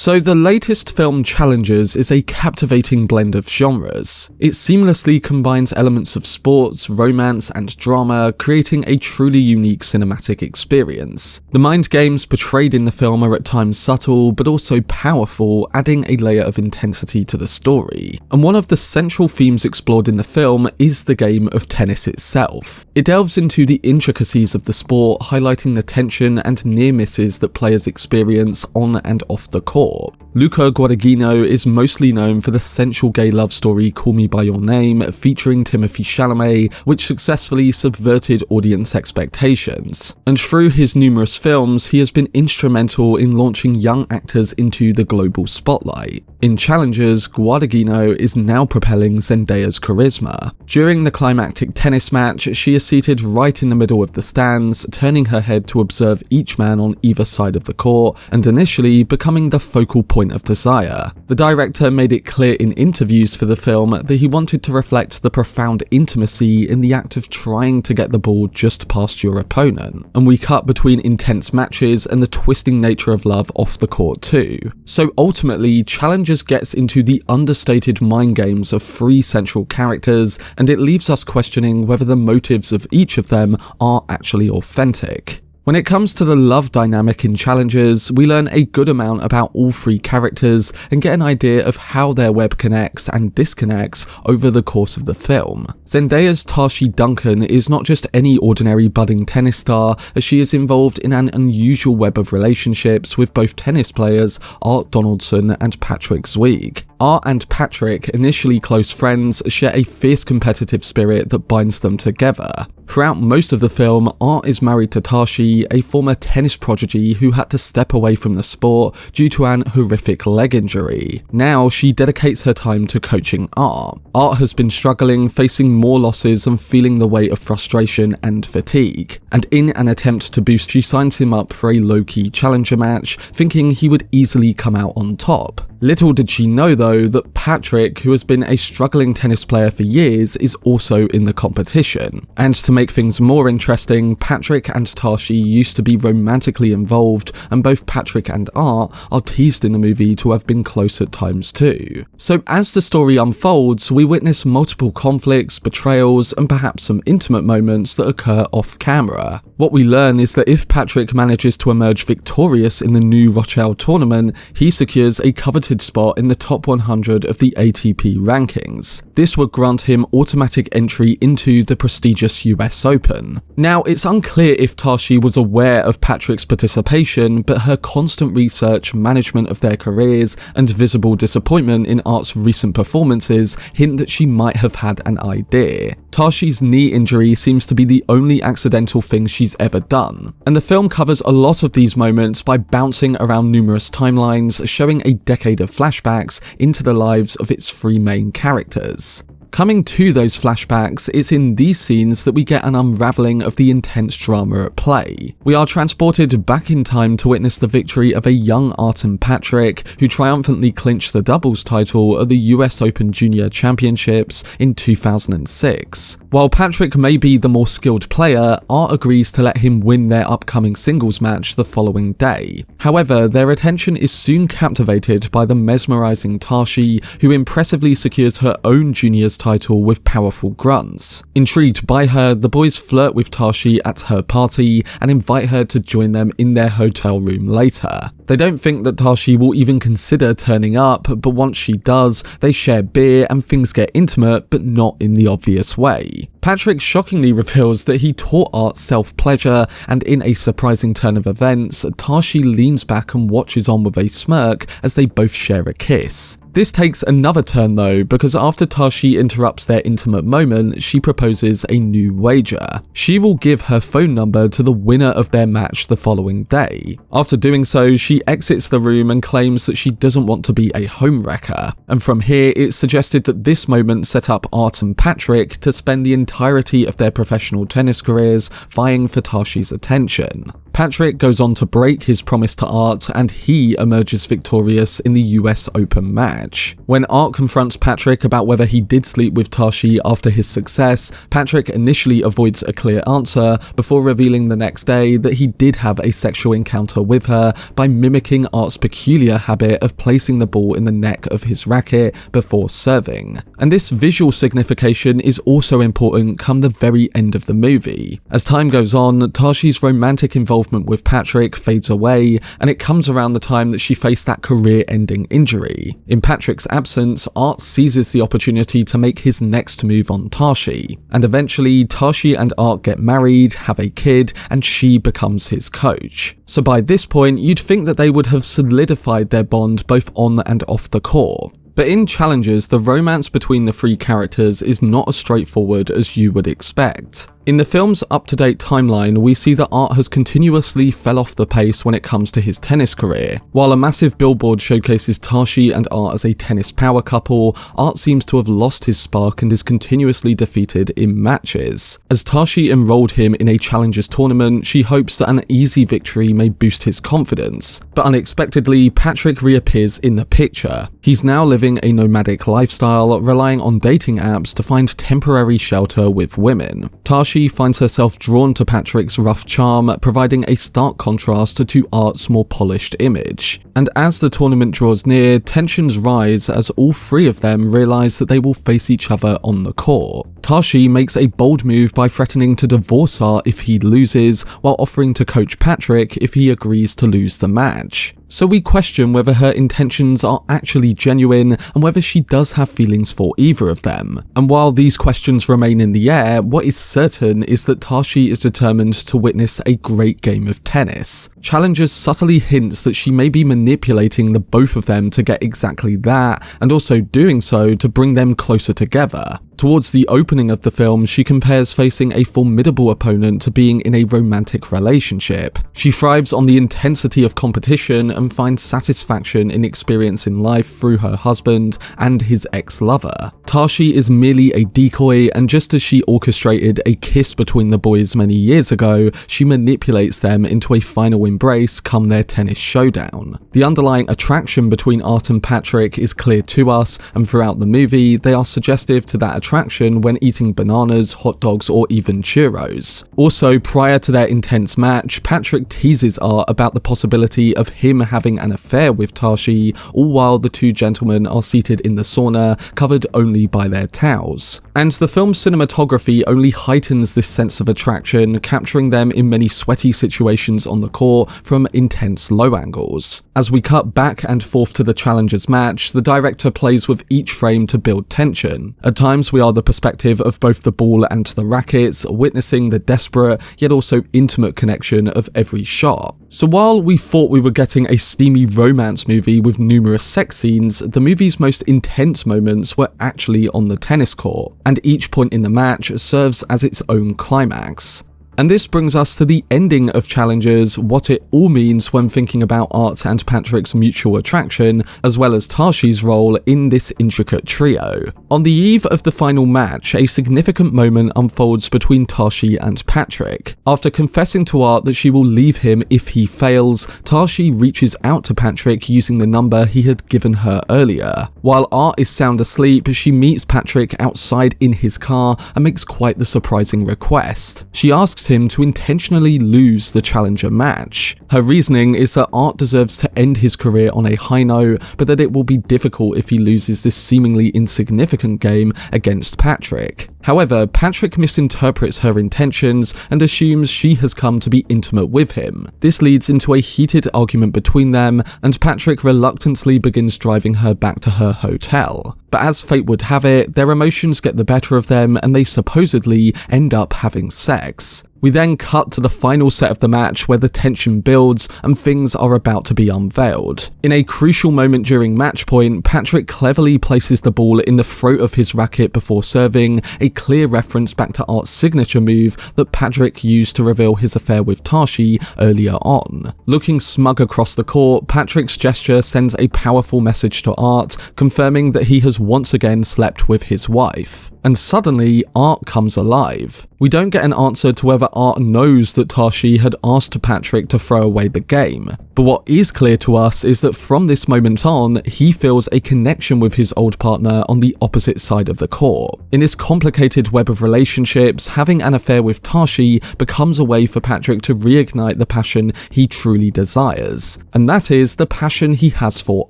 So the latest film Challengers is a captivating blend of genres. It seamlessly combines elements of sports, romance, and drama, creating a truly unique cinematic experience. The mind games portrayed in the film are at times subtle, but also powerful, adding a layer of intensity to the story. And one of the central themes explored in the film is the game of tennis itself. It delves into the intricacies of the sport, highlighting the tension and near misses that players experience on and off the court. Luca Guadagnino is mostly known for the sensual gay love story Call Me By Your Name, featuring Timothée Chalamet, which successfully subverted audience expectations. And through his numerous films, he has been instrumental in launching young actors into the global spotlight. In Challengers, Guadagnino is now propelling Zendaya's charisma. During the climactic tennis match, she is seated right in the middle of the stands, turning her head to observe each man on either side of the court, and initially becoming the focal point of desire. The director made it clear in interviews for the film that he wanted to reflect the profound intimacy in the act of trying to get the ball just past your opponent, and we cut between intense matches and the twisting nature of love off the court too. So ultimately, Challengers gets into the understated mind games of three central characters, and it leaves us questioning whether the motives of each of them are actually authentic. When it comes to the love dynamic in Challengers, we learn a good amount about all three characters and get an idea of how their web connects and disconnects over the course of the film. Zendaya's Tashi Duncan is not just any ordinary budding tennis star, as she is involved in an unusual web of relationships with both tennis players Art Donaldson and Patrick Zweig. Art and Patrick, initially close friends, share a fierce competitive spirit that binds them together. Throughout most of the film, Art is married to Tashi, a former tennis prodigy who had to step away from the sport due to an horrific leg injury. Now she dedicates her time to coaching Art. Art has been struggling, facing more losses and feeling the weight of frustration and fatigue. And in an attempt to boost, she signs him up for a low-key challenger match, thinking he would easily come out on top. Little did she know though that Patrick, who has been a struggling tennis player for years, is also in the competition. And to make things more interesting, Patrick and Tashi used to be romantically involved, and both Patrick and Art are teased in the movie to have been close at times too. So as the story unfolds, we witness multiple conflicts, betrayals, and perhaps some intimate moments that occur off camera. What we learn is that if Patrick manages to emerge victorious in the new Rochelle tournament, he secures a coveted spot in the top 100 of the ATP rankings. This would grant him automatic entry into the prestigious US Open. Now, it's unclear if Tashi was aware of Patrick's participation, but her constant research, management of their careers, and visible disappointment in Art's recent performances hint that she might have had an idea. Tashi's knee injury seems to be the only accidental thing she's ever done, and the film covers a lot of these moments by bouncing around numerous timelines, showing a decade of flashbacks into the lives of its three main characters. Coming to those flashbacks, it's in these scenes that we get an unravelling of the intense drama at play. We are transported back in time to witness the victory of a young Art and Patrick, who triumphantly clinched the doubles title at the US Open Junior Championships in 2006. While Patrick may be the more skilled player, Art agrees to let him win their upcoming singles match the following day. However, their attention is soon captivated by the mesmerising Tashi, who impressively secures her own juniors title with powerful grunts. Intrigued by her, the boys flirt with Tashi at her party and invite her to join them in their hotel room later. They don't think that Tashi will even consider turning up, but once she does, they share beer and things get intimate, but not in the obvious way. Patrick shockingly reveals that he taught Art self-pleasure, and in a surprising turn of events, Tashi leans back and watches on with a smirk as they both share a kiss. This takes another turn though, because after Tashi interrupts their intimate moment, she proposes a new wager. She will give her phone number to the winner of their match the following day. After doing so, she exits the room and claims that she doesn't want to be a homewrecker. And from here, it's suggested that this moment set up Art and Patrick to spend the entirety of their professional tennis careers vying for Tashi's attention. Patrick goes on to break his promise to Art, and he emerges victorious in the US Open match. When Art confronts Patrick about whether he did sleep with Tashi after his success, Patrick initially avoids a clear answer before revealing the next day that he did have a sexual encounter with her by mimicking Art's peculiar habit of placing the ball in the neck of his racket before serving. And this visual signification is also important come the very end of the movie. As time goes on, Tashi's romantic involvement with Patrick fades away, and it comes around the time that she faced that career-ending injury. In Patrick's absence, Art seizes the opportunity to make his next move on Tashi, and eventually Tashi and Art get married, have a kid, and she becomes his coach. So by this point, you'd think that they would have solidified their bond both on and off the court. But in Challengers, the romance between the three characters is not as straightforward as you would expect. In the film's up-to-date timeline, we see that Art has continuously fell off the pace when it comes to his tennis career. While a massive billboard showcases Tashi and Art as a tennis power couple, Art seems to have lost his spark and is continuously defeated in matches. As Tashi enrolled him in a Challengers tournament, she hopes that an easy victory may boost his confidence. But unexpectedly, Patrick reappears in the picture. He's now living a nomadic lifestyle, relying on dating apps to find temporary shelter with women. Tashi finds herself drawn to Patrick's rough charm, providing a stark contrast to Art's more polished image. And as the tournament draws near, tensions rise as all three of them realise that they will face each other on the court. Tashi makes a bold move by threatening to divorce Art if he loses, while offering to coach Patrick if he agrees to lose the match. So we question whether her intentions are actually genuine and whether she does have feelings for either of them. And while these questions remain in the air, what is certain is that Tashi is determined to witness a great game of tennis. Challengers subtly hints that she may be manipulating the both of them to get exactly that, and also doing so to bring them closer together. Towards the opening of the film, she compares facing a formidable opponent to being in a romantic relationship. She thrives on the intensity of competition and finds satisfaction in experiencing life through her husband and his ex-lover. Tashi is merely a decoy, and just as she orchestrated a kiss between the boys many years ago, she manipulates them into a final embrace come their tennis showdown. The underlying attraction between Art and Patrick is clear to us, and throughout the movie, they are suggestive to that attraction when eating bananas, hot dogs, or even churros. Also, prior to their intense match, Patrick teases Art about the possibility of him having an affair with Tashi, all while the two gentlemen are seated in the sauna, covered only by their towels. And the film's cinematography only heightens this sense of attraction, capturing them in many sweaty situations on the court from intense low angles. As we cut back and forth to the Challengers match, the director plays with each frame to build tension. At times we are the perspective of both the ball and the rackets, witnessing the desperate yet also intimate connection of every shot. So while we thought we were getting a steamy romance movie with numerous sex scenes, the movie's most intense moments were actually on the tennis court, and each point in the match serves as its own climax. And this brings us to the ending of Challengers, what it all means when thinking about Art and Patrick's mutual attraction, as well as Tashi's role in this intricate trio. On the eve of the final match, a significant moment unfolds between Tashi and Patrick. After confessing to Art that she will leave him if he fails, Tashi reaches out to Patrick using the number he had given her earlier. While Art is sound asleep, she meets Patrick outside in his car and makes quite the surprising request. She asks him to intentionally lose the Challenger match. Her reasoning is that Art deserves to end his career on a high note, but that it will be difficult if he loses this seemingly insignificant game against Patrick. However, Patrick misinterprets her intentions and assumes she has come to be intimate with him. This leads into a heated argument between them, and Patrick reluctantly begins driving her back to her hotel. But as fate would have it, their emotions get the better of them and they supposedly end up having sex. We then cut to the final set of the match where the tension builds and things are about to be unveiled. In a crucial moment during match point, Patrick cleverly places the ball in the throat of his racket before serving, a clear reference back to Art's signature move that Patrick used to reveal his affair with Tashi earlier on. Looking smug across the court, Patrick's gesture sends a powerful message to Art, confirming that he has once again slept with his wife. And suddenly, Art comes alive. We don't get an answer to whether Art knows that Tashi had asked Patrick to throw away the game, but what is clear to us is that from this moment on, he feels a connection with his old partner on the opposite side of the court. In this complicated web of relationships, having an affair with Tashi becomes a way for Patrick to reignite the passion he truly desires, and that is the passion he has for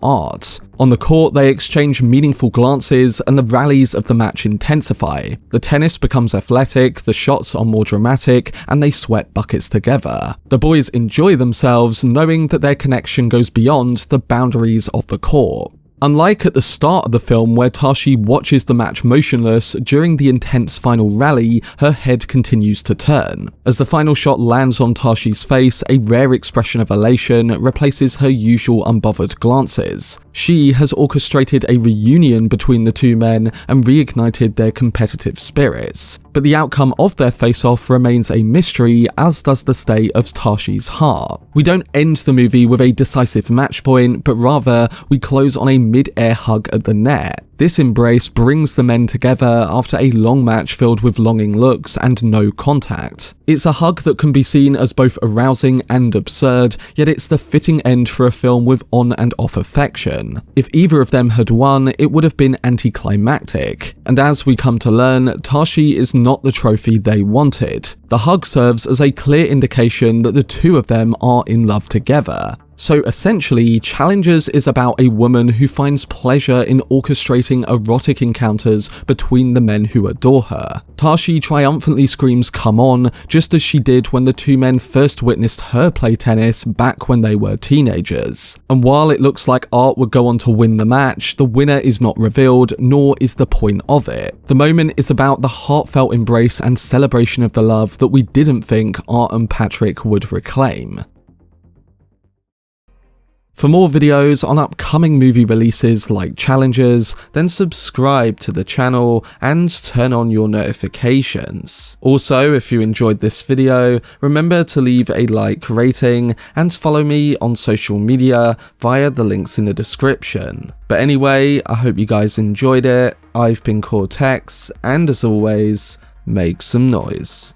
Art. On the court, they exchange meaningful glances and the rallies of the match intensify. The tennis becomes athletic, the shots are more dramatic, and they sweat buckets together. The boys enjoy themselves, knowing that their connection goes beyond the boundaries of the court. Unlike at the start of the film where Tashi watches the match motionless, during the intense final rally, her head continues to turn. As the final shot lands on Tashi's face, a rare expression of elation replaces her usual unbothered glances. She has orchestrated a reunion between the two men and reignited their competitive spirits. But the outcome of their face-off remains a mystery, as does the state of Tashi's heart. We don't end the movie with a decisive match point, but rather we close on a mid-air hug at the net. This embrace brings the men together after a long match filled with longing looks and no contact. It's a hug that can be seen as both arousing and absurd, yet it's the fitting end for a film with on and off affection. If either of them had won, it would have been anticlimactic. And as we come to learn, Tashi is not the trophy they wanted. The hug serves as a clear indication that the two of them are in love together. So essentially, Challengers is about a woman who finds pleasure in orchestrating erotic encounters between the men who adore her. Tashi triumphantly screams "come on," just as she did when the two men first witnessed her play tennis back when they were teenagers. And while it looks like Art would go on to win the match, the winner is not revealed, nor is the point of it. The moment is about the heartfelt embrace and celebration of the love that we didn't think Art and Patrick would reclaim. For more videos on upcoming movie releases like Challengers, then subscribe to the channel and turn on your notifications. Also, if you enjoyed this video, remember to leave a like rating and follow me on social media via the links in the description. But anyway, I hope you guys enjoyed it. I've been Cortex, and as always, make some noise.